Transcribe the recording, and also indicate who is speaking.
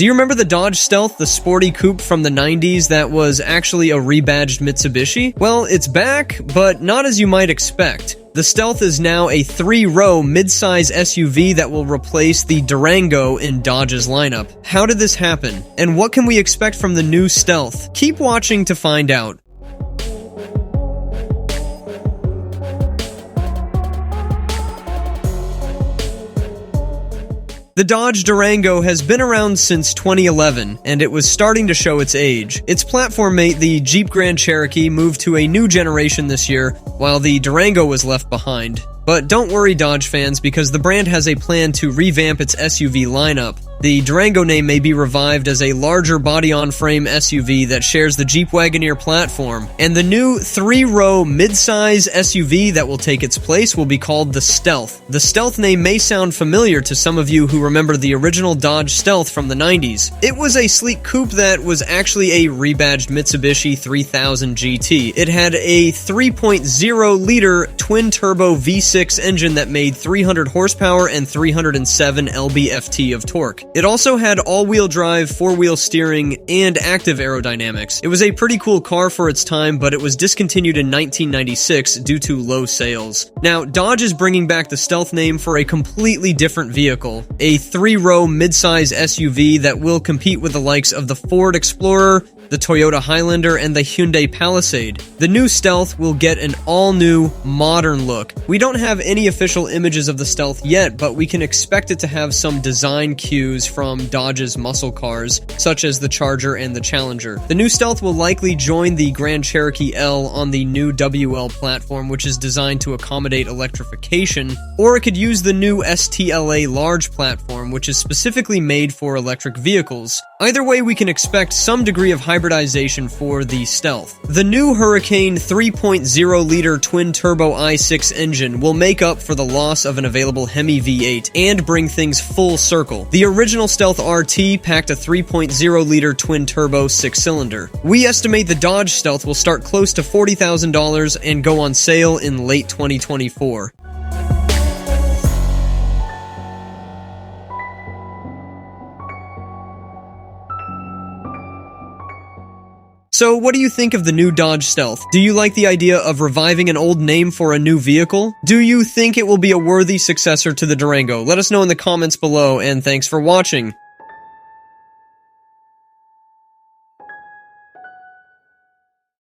Speaker 1: Do you remember the Dodge Stealth, the sporty coupe from the 90s that was actually a rebadged Mitsubishi? Well, it's back, but not as you might expect. The Stealth is now a 3-row midsize SUV that will replace the Durango in Dodge's lineup. How did this happen? And what can we expect from the new Stealth? Keep watching to find out. The Dodge Durango has been around since 2011, and it was starting to show its age. Its platform mate, the Jeep Grand Cherokee, moved to a new generation this year, while the Durango was left behind. But don't worry, Dodge fans, because the brand has a plan to revamp its SUV lineup. The Durango name may be revived as a larger body-on-frame SUV that shares the Jeep Wagoneer platform, and the new 3-row midsize SUV that will take its place will be called the Stealth. The Stealth name may sound familiar to some of you who remember the original Dodge Stealth from the 90s. It was a sleek coupe that was actually a rebadged Mitsubishi 3000 GT. It had a 3.0-liter twin-turbo V6 engine that made 300 horsepower and 307 lb-ft of torque. It also had all-wheel drive, 4-wheel steering, and active aerodynamics. It was a pretty cool car for its time, but it was discontinued in 1996 due to low sales. Now, Dodge is bringing back the Stealth name for a completely different vehicle, a 3-row midsize SUV that will compete with the likes of the Ford Explorer, the Toyota Highlander, and the Hyundai Palisade. The new Stealth will get an all-new, modern look. We don't have any official images of the Stealth yet, but we can expect it to have some design cues from Dodge's muscle cars, such as the Charger and the Challenger. The new Stealth will likely join the Grand Cherokee L on the new WL platform, which is designed to accommodate electrification, or it could use the new STLA large platform, which is specifically made for electric vehicles. Either way, we can expect some degree of hybridization for the Stealth. The new Hurricane 3.0-liter twin-turbo i6 engine will make up for the loss of an available Hemi V8 and bring things full circle. The original Stealth RT packed a 3.0-liter twin-turbo 6-cylinder. We estimate the Dodge Stealth will start close to $40,000 and go on sale in late 2024. So what do you think of the new Dodge Stealth? Do you like the idea of reviving an old name for a new vehicle? Do you think it will be a worthy successor to the Durango? Let us know in the comments below, and thanks for watching.